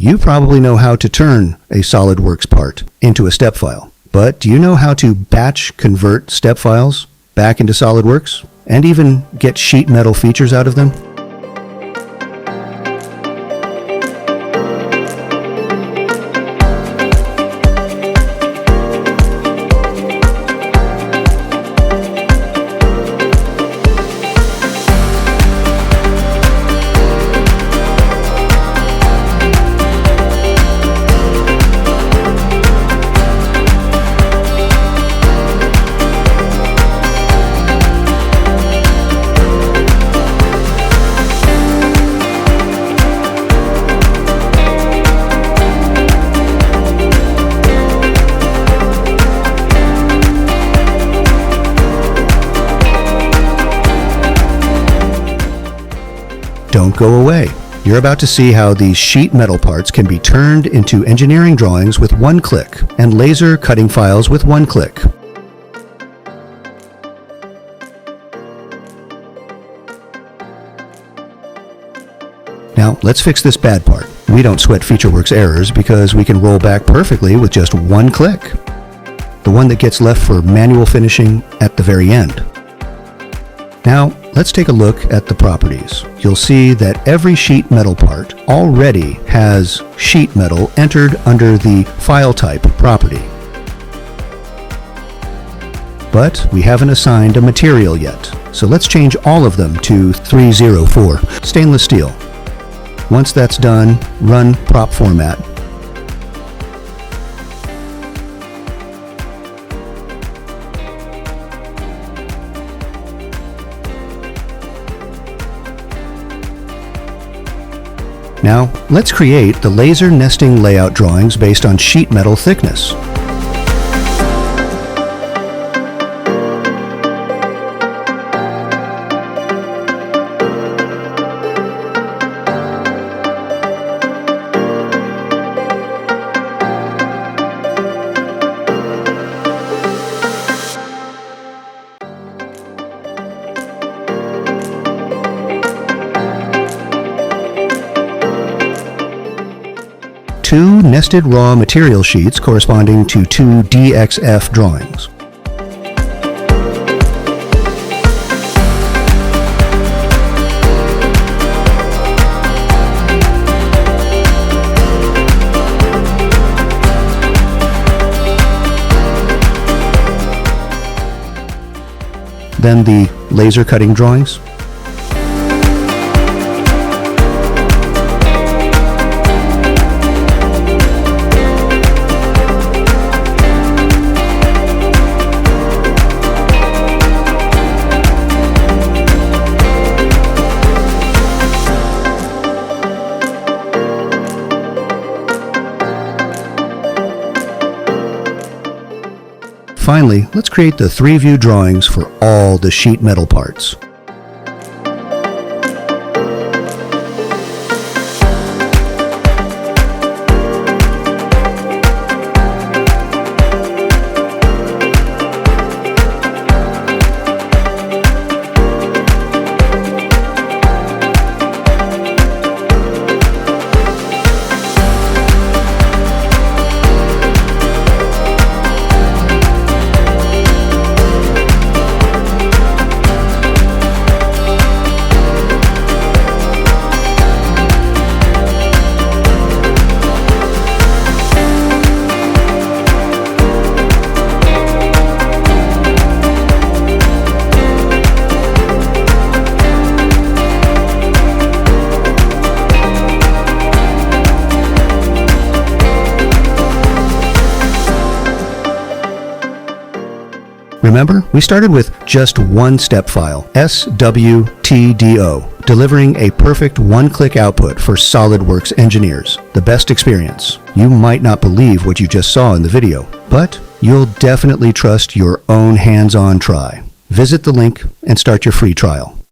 You probably know how to turn a SolidWorks part into a step file, but do you know how to batch convert step files back into SolidWorks and even get sheet metal features out of them? Don't go away. You're about to see how these sheet metal parts can be turned into engineering drawings with one click and laser cutting files with one click. Now, let's fix this bad part. We don't sweat FeatureWorks errors because we can roll back perfectly with just one click. The one that gets left for manual finishing at the very end. Now, let's take a look at the properties. You'll see that every sheet metal part already has sheet metal entered under the Filetype property. But we haven't assigned a material yet, so let's change all of them to 304 stainless steel. Once that's done, run prop format. Now, let's create the laser nesting layout drawings based on sheet metal thickness. Two nested raw material sheets corresponding to two DXF drawings. Then the laser cutting drawings. Finally, let's create the 3-view drawings for all the sheet metal parts. Remember, we started with just one step file, SWTDO, delivering a perfect one-click output for SolidWorks engineers. The best experience. You might not believe what you just saw in the video, but you'll definitely trust your own hands-on try. Visit the link and start your free trial.